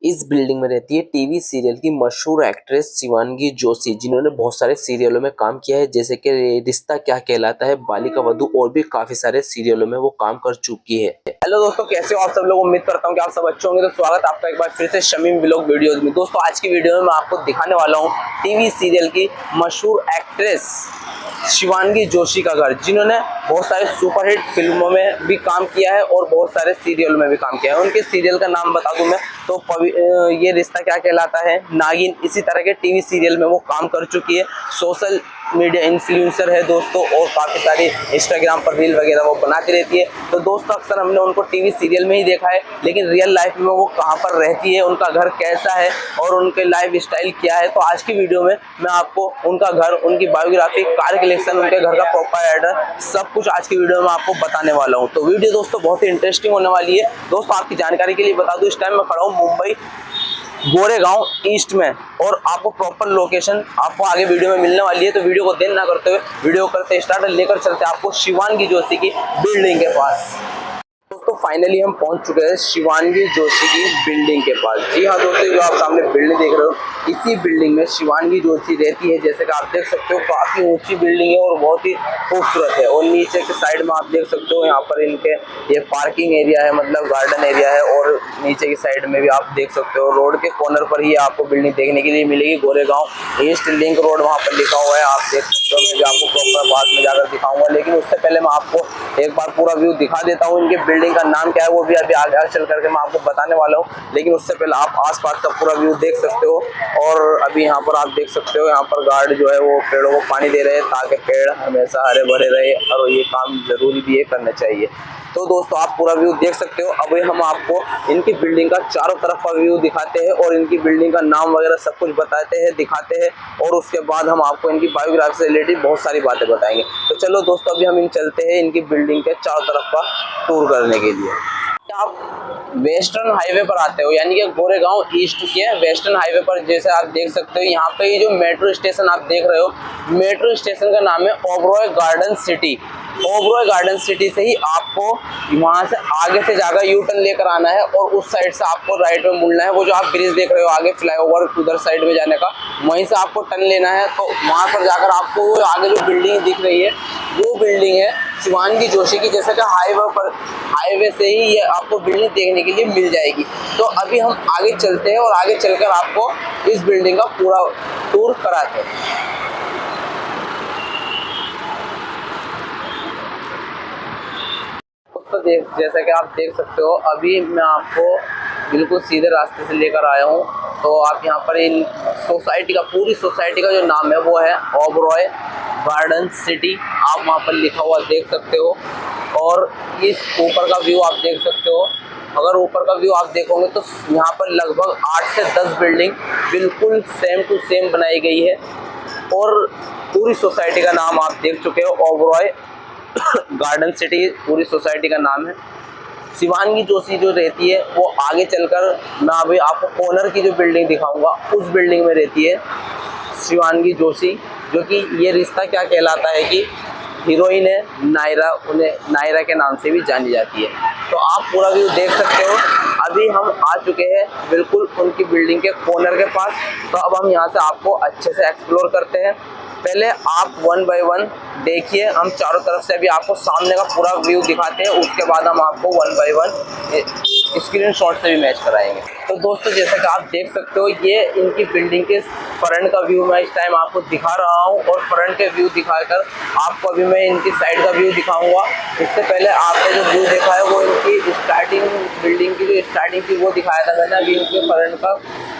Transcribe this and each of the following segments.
इस बिल्डिंग में रहती है टीवी सीरियल की मशहूर एक्ट्रेस शिवांगी जोशी, जिन्होंने बहुत सारे सीरियलों में काम किया है, जैसे कि रिश्ता क्या कहलाता है, बालिका वधू और भी काफी सारे सीरियलों में वो काम कर चुकी है। हेलो दोस्तों, कैसे हो आप सब लोग। उम्मीद करता हूँ कि आप सब अच्छे होंगे। तो स्वागत है आपका एक बार फिर से शमीम व्लॉग वीडियोज में। दोस्तों आज की वीडियो में मैं आपको दिखाने वाला हूँ टीवी सीरियल की मशहूर एक्ट्रेस शिवांगी जोशी का घर, जिन्होंने बहुत सारे सुपरहिट फिल्मों में भी काम किया है और बहुत सारे सीरियल में भी काम किया है। उनके सीरियल का नाम बता दूं मैं तो ये रिश्ता क्या कहलाता है, नागिन, इसी तरह के टीवी सीरियल में वो काम कर चुकी है। सोशल मीडिया इन्फ्लुएंसर है दोस्तों, और काफ़ी सारी इंस्टाग्राम पर रील वगैरह वो बनाती रहती है। तो दोस्तों अक्सर हमने उनको टीवी सीरियल में ही देखा है, लेकिन रियल लाइफ में वो कहाँ पर रहती है, उनका घर कैसा है और उनके लाइफ स्टाइल क्या है। तो आज की वीडियो में मैं आपको उनका घर, उनकी बायोग्राफी, कार कलेक्शन, उनके घर का प्रॉपर एड्रेस, सब कुछ आज की वीडियो में आपको बताने वाला हूँ। तो वीडियो दोस्तों बहुत ही इंटरेस्टिंग होने वाली है। दोस्तों आपकी जानकारी के लिए बता दूँ, इस टाइम मैं खड़ा हूँ मुंबई गोरेगांव ईस्ट में, और आपको प्रॉपर लोकेशन आपको आगे वीडियो में मिलने वाली है। तो वीडियो को देर ना करते हुए वीडियो करते स्टार्ट, लेकर चलते आपको शिवांगी जोशी की बिल्डिंग के पास। दोस्तों फाइनली हम पहुंच चुके हैं शिवांगी जोशी की बिल्डिंग के पास। जी हाँ दोस्तों, जो आप सामने बिल्डिंग देख रहे हो, इसी बिल्डिंग में शिवांगी जोशी रहती है। जैसे कि आप देख सकते हो काफी ऊंची बिल्डिंग है और बहुत ही खूबसूरत है। और नीचे के साइड में आप देख सकते हो, यहाँ पर इनके ये पार्किंग एरिया है, मतलब गार्डन एरिया है। और नीचे की साइड में भी आप देख सकते हो, रोड के कॉर्नर पर ही आपको बिल्डिंग देखने के लिए मिलेगी। गोरेगांव ईस्ट लिंक रोड वहाँ पर लिखा हुआ है, आप देख सकते हो। मैं भी आपको प्रॉपर बाद में जाकर दिखाऊंगा, लेकिन उससे पहले मैं आपको एक बार पूरा व्यू दिखा देता हूँ। इनके बिल्डिंग का नाम क्या है वो भी अभी आगे चल करके मैं आपको बताने वाला हूँ, लेकिन उससे पहले आप आसपास का पूरा व्यू देख सकते हो। और अभी यहाँ पर आप देख सकते हो, यहाँ पर गार्ड जो है वो पेड़ों को पानी दे रहे हैं, ताकि पेड़ हमेशा हरे भरे रहे, और ये काम जरूरी भी है, करना चाहिए। तो दोस्तों आप पूरा व्यू देख सकते हो। अभी हम आपको इनकी बिल्डिंग का चारों तरफ का व्यू दिखाते हैं और इनकी बिल्डिंग का नाम वगैरह सब कुछ बताते हैं, दिखाते हैं, और उसके बाद हम आपको इनकी बायोग्राफी से रिलेटेड बहुत सारी बातें बताएंगे। तो चलो दोस्तों अभी हम इन चलते हैं इनकी बिल्डिंग के चारों तरफ का टूर करने के लिए। आप वेस्टर्न हाईवे पर आते हो, यानी कि गोरेगांव ईस्ट के वेस्टर्न हाईवे पर, जैसे आप देख सकते हो यहाँ पे ये जो मेट्रो स्टेशन आप देख रहे हो, मेट्रो स्टेशन का नाम है Oberoi garden city. Oberoi garden city से ही आपको वहां से आगे से जाकर यू टर्न लेकर आना है, और उस साइड से आपको राइट में मुड़ना है। वो जो आप ब्रिज देख रहे हो आगे, फ्लाईओवर उधर साइड में जाने का, वहीं से आपको टर्न लेना है। तो वहां पर जाकर आपको आगे जो बिल्डिंग दिख रही है वो बिल्डिंग है शिवांगी जोशी की। जैसे कि हाईवे से ही ये आपको बिल्डिंग देखने के लिए मिल जाएगी। तो अभी हम आगे चलते हैं और आगे चलकर आपको इस बिल्डिंग का पूरा टूर कराते हैं। तो जैसा कि आप देख सकते हो, अभी मैं आपको बिल्कुल सीधे रास्ते से लेकर आया हूँ। तो आप यहाँ पर इन सोसाइटी का, पूरी सोसाइटी का जो नाम है वो है ओबरॉय गार्डन सिटी। आप वहाँ पर लिखा हुआ देख सकते हो, और इस ऊपर का व्यू आप देख सकते हो। अगर ऊपर का व्यू आप देखोगे तो यहाँ पर लगभग 8 से 10 बिल्डिंग बिल्कुल सेम टू सेम बनाई गई है, और पूरी सोसाइटी का नाम आप देख चुके हो, ओबरॉय गार्डन सिटी पूरी सोसाइटी का नाम है। शिवांगी जोशी जो रहती है वो आगे चलकर, मैं अभी आपको कॉर्नर की जो बिल्डिंग दिखाऊंगा उस बिल्डिंग में रहती है शिवांगी जोशी, जो कि ये रिश्ता क्या कहलाता है कि हीरोइन है नायरा, उन्हें नायरा के नाम से भी जानी जाती है। तो आप पूरा व्यू देख सकते हो। अभी हम आ चुके हैं बिल्कुल उनकी बिल्डिंग के कॉर्नर के पास। तो अब हम यहाँ से आपको अच्छे से एक्सप्लोर करते हैं। पहले आप वन बाय वन देखिए, हम चारों तरफ से अभी आपको सामने का पूरा व्यू दिखाते हैं, उसके बाद हम आपको one by one screen shot से भी मैच कराएंगे। तो दोस्तों जैसे कि आप देख सकते हो, ये इनकी बिल्डिंग के फ्रंट का व्यू मैं इस टाइम आपको दिखा रहा हूँ, और फ्रंट के व्यू दिखाकर आपको अभी मैं इनकी साइड का व्यू दिखाऊंगा। इससे पहले आपने जो व्यू देखा है वो इनकी स्टार्टिंग, बिल्डिंग की जो स्टार्टिंग थी वो दिखाया था मैंने। अभी इनके फ्रंट का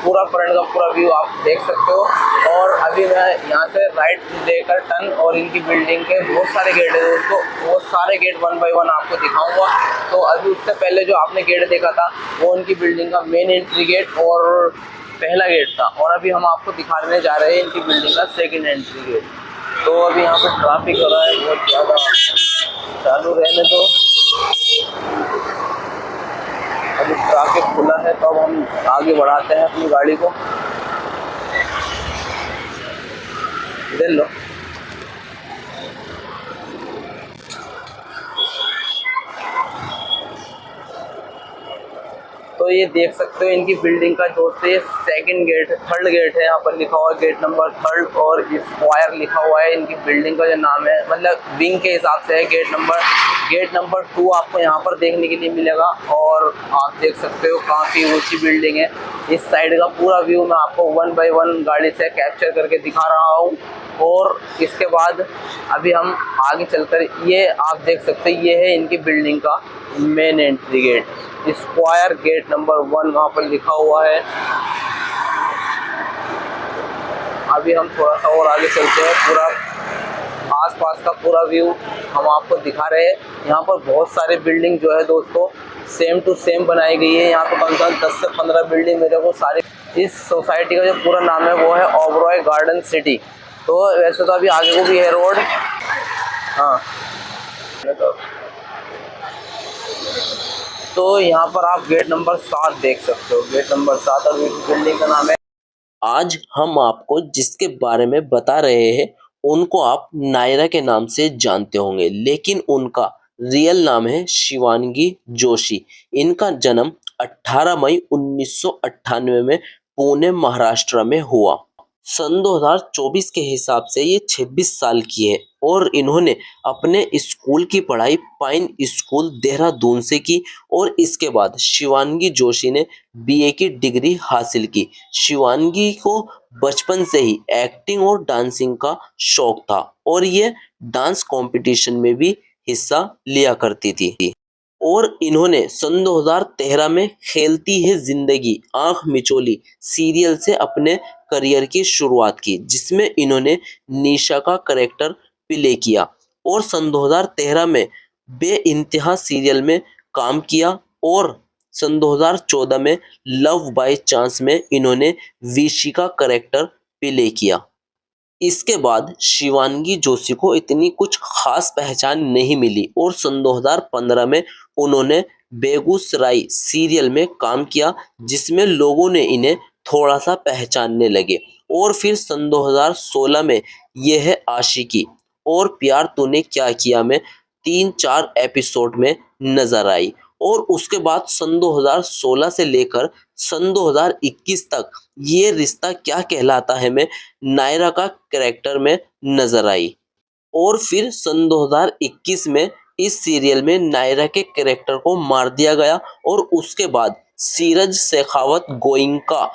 पूरा व्यू आप देख सकते हो। और अभी मैं यहाँ से राइट लेकर टर्न, और इनकी बिल्डिंग के बहुत सारे गेट है दोस्तों, वो सारे गेट वन बाय वन आपको दिखाऊंगा। तो अभी उससे पहले जो आपने गेट देखा था वो उनकी बिल्डिंग का मेन एंट्री गेट और पहला गेट था, और अभी हम आपको दिखाने जा रहे हैं इनकी बिल्डिंग का सेकेंड एंट्री गेट। तो अभी यहाँ पे ट्रैफिक हो रहा है बहुत ज़्यादा, चालू रहने दो। अभी ट्रैफिक खुला है, तो अब हम आगे बढ़ाते हैं अपनी गाड़ी को। देख लो, तो तो ये देख सकते हो इनकी बिल्डिंग का दोस्तों ये थर्ड गेट है। यहाँ पर लिखा हुआ है गेट नंबर 3 और स्क्वायर लिखा हुआ है। इनकी बिल्डिंग का जो नाम है मतलब विंग के हिसाब से है। गेट नंबर 2 आपको यहाँ पर देखने के लिए मिलेगा और आप देख सकते हो काफ़ी ऊंची बिल्डिंग है। इस साइड का पूरा व्यू मैं आपको 1 बाय 1 गाड़ी से कैप्चर करके दिखा रहा हूँ। और इसके बाद अभी हम आगे चलकर ये आप देख सकते हैं ये है इनकी बिल्डिंग का main entry gate, square gate number 1 वहाँ पर लिखा हुआ है। अभी हम थोड़ा सा और आगे चलते हैं, पूरा आसपास का पूरा व्यू हम आपको दिखा रहे हैं। यहाँ पर बहुत सारे बिल्डिंग जो है दोस्तों सेम टू सेम बनाई गई है। यहाँ पर कम से कम 10 से 15 बिल्डिंग मेरे को सारी। इस सोसाइटी का जो पूरा नाम है वो है ओबरॉय गार्डन सिटी। तो वैसे तो अभी आगे को भी है रोड। हाँ तो यहाँ पर आप गेट नंबर 7 देख सकते हो, गेट नंबर 7 और बिल्डिंग का नाम है। आज हम आपको जिसके बारे में बता रहे हैं उनको आप नायरा के नाम से जानते होंगे, लेकिन उनका रियल नाम है शिवांगी जोशी। इनका जन्म 18 मई 1998 में पुणे महाराष्ट्र में हुआ। सन 2024 के हिसाब से ये 26 साल की है और इन्होंने अपने स्कूल की पढ़ाई पाइन स्कूल देहरादून से की और इसके बाद शिवांगी जोशी ने बीए की डिग्री हासिल की। शिवांगी को बचपन से ही एक्टिंग और डांसिंग का शौक था और ये डांस कंपटीशन में भी हिस्सा लिया करती थी। और इन्होंने सन 2013 में खेलती है जिंदगी आंख मिचोली सीरियल से अपने करियर की शुरुआत की, जिसमें इन्होंने निशा का कैरेक्टर प्ले किया और सन 2013 में बेइंतहा सीरियल में काम किया और सन 2014 में लव बाय चांस में इन्होंने विशी का कैरेक्टर प्ले किया। इसके बाद शिवांगी जोशी को इतनी कुछ खास पहचान नहीं मिली और सन 2015 में उन्होंने बेगूसराय सीरियल में काम किया, जिसमें लोगों ने इन्हें थोड़ा सा पहचानने लगे। और फिर सन 2016 में यह है आशिकी और प्यार तूने क्या किया में 3-4 एपिसोड में नजर आई और उसके बाद सन 2016 से लेकर सन 2021 तक ये रिश्ता क्या कहलाता है में नायरा का कैरेक्टर में नजर आई। और फिर सन 2021 में इस सीरियल में नायरा के कैरेक्टर को मार दिया गया और उसके बाद सीरज शेखावत गोइंका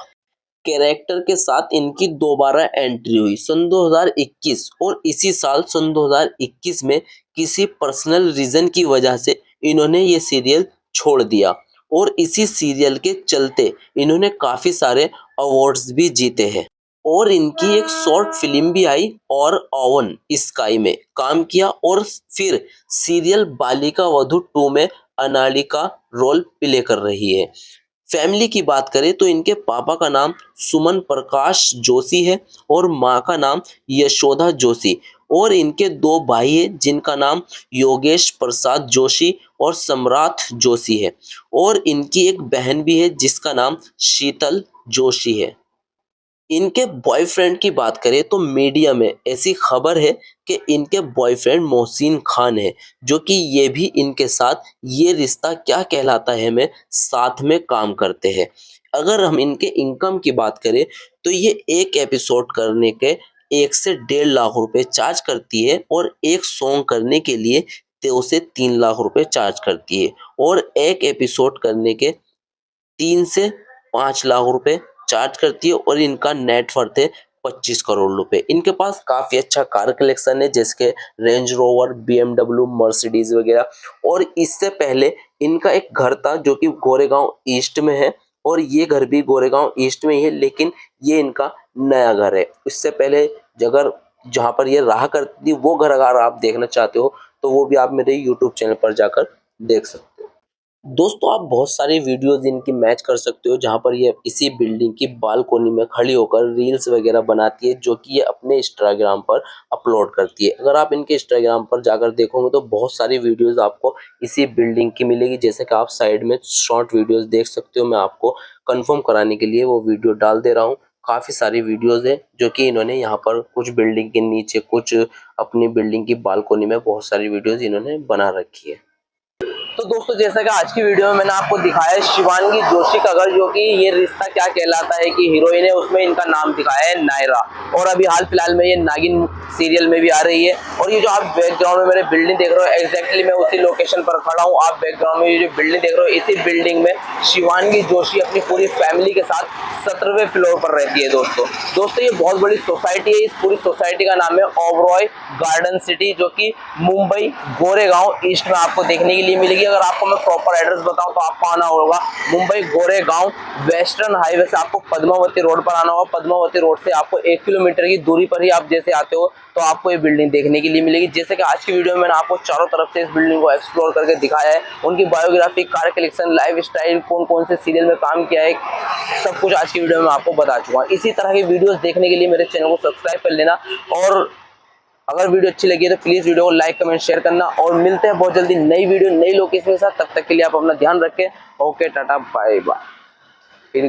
कैरेक्टर के साथ इनकी दोबारा एंट्री हुई सन 2021 और इसी साल सन 2021 में किसी पर्सनल रीजन की वजह से इन्होंने ये सीरियल छोड़ दिया और इसी सीरियल के चलते इन्होंने काफी सारे अवार्ड्स भी जीते हैं। और इनकी एक शॉर्ट फिल्म भी आई और ओवन स्काई में काम किया और फिर सीरियल बालिका वधू 2 में अनालिका रोल प्ले कर रही है। फैमिली की बात करें तो इनके पापा का नाम सुमन प्रकाश जोशी है और माँ का नाम यशोदा जोशी और इनके 2 भाई हैं जिनका नाम योगेश प्रसाद जोशी और सम्राट जोशी है और इनकी एक बहन भी है जिसका नाम शीतल जोशी है। इनके बॉयफ्रेंड की बात करें तो मीडिया में ऐसी खबर है कि इनके बॉयफ्रेंड मोहसिन खान है, जो कि ये भी इनके साथ ये रिश्ता क्या कहलाता है में साथ में काम करते हैं। अगर हम इनके इनकम की बात करें तो ये एक एपिसोड करने के 1 से 1.5 लाख रुपए चार्ज करती है और एक सॉन्ग करने के लिए 2 से 3 लाख रुपए चार्ज करती है और एक एपिसोड करने के 3 से 5 लाख रुपए चार्ज करती है और इनका नेट वर्थ है 25 करोड़ रुपए। इनके पास काफी अच्छा कार कलेक्शन है जैसे कि रेंज रोवर, BMW, मर्सिडीज वगैरह। और इससे पहले इनका एक घर था जो कि गोरेगांव ईस्ट में है और ये घर भी गोरेगांव ईस्ट में ही है, लेकिन ये इनका नया घर है। इससे पहले जगह जहाँ पर ये रहा करती थी वो घर अगर आप देखना चाहते हो तो वो भी आप मेरे यूट्यूब चैनल पर जाकर देख सकते हो। दोस्तों आप बहुत सारी वीडियोस इनकी मैच कर सकते हो जहां पर ये इसी बिल्डिंग की बालकोनी में खड़ी होकर रील्स वगैरह बनाती है, जो कि ये अपने इंस्टाग्राम पर अपलोड करती है। अगर आप इनके इंस्टाग्राम पर जाकर देखोगे तो बहुत सारी वीडियोस आपको इसी बिल्डिंग की मिलेगी, जैसे कि आप साइड में शॉर्ट वीडियोस देख सकते हो। मैं आपको कंफर्म कराने के लिए वो वीडियो डाल दे रहा हूँ। काफी सारी वीडियोज है जो कि इन्होंने यहाँ पर कुछ बिल्डिंग के नीचे, कुछ अपनी बिल्डिंग की बालकोनी में बहुत सारी वीडियोज इन्होंने बना रखी है। तो दोस्तों जैसा कि आज की वीडियो में मैंने आपको दिखाया है शिवांगी जोशी का घर, जो कि ये रिश्ता क्या कहलाता है की हीरोइन है, उसमें इनका नाम दिखाया है नायरा, और अभी हाल फिलहाल में ये नागिन सीरियल में भी आ रही है। और ये जो आप बैकग्राउंड में मेरे बिल्डिंग देख रहे हो, एग्जैक्टली मैं उसी लोकेशन पर खड़ा हूँ। आप बैकग्राउंड में ये जो बिल्डिंग देख रहे हो, इसी बिल्डिंग में शिवांगी जोशी अपनी पूरी फैमिली के साथ 17वें फ्लोर पर रहती है। दोस्तों ये बहुत बड़ी सोसाइटी है। इस पूरी सोसाइटी का नाम है ओबरॉय गार्डन सिटी, जो कि मुंबई गोरेगांव ईस्ट में आपको देखने के लिए मिलेगी। अगर आपको मैं प्रॉपर एड्रेस बताऊं तो आपको आना होगा मुंबई गोरेगांव वेस्टर्न हाईवे से आपको पद्मावती रोड पर आना होगा। पद्मावती रोड से आपको 1 किलोमीटर की दूरी पर ही आप जैसे आते हो तो आपको ये बिल्डिंग देखने के लिए मिलेगी। जैसे कि आज की वीडियो में मैंने आपको चारों तरफ से इस बिल्डिंग को एक्सप्लोर करके दिखाया है, उनकी biography, car collection, life style, कौन कौन से सीरियल में काम किया है, सब कुछ आज की वीडियो में आपको बता चुका हूँ। इसी तरह की वीडियोस देखने के लिए मेरे चैनल को सब्सक्राइब कर लेना, और अगर वीडियो अच्छी लगी है तो प्लीज वीडियो को लाइक कमेंट शेयर करना। और मिलते हैं बहुत जल्दी नई वीडियो नई लोकेशन के साथ। तब तक के लिए आप अपना ध्यान रखें। Okay, ta ta, bye bye. फिर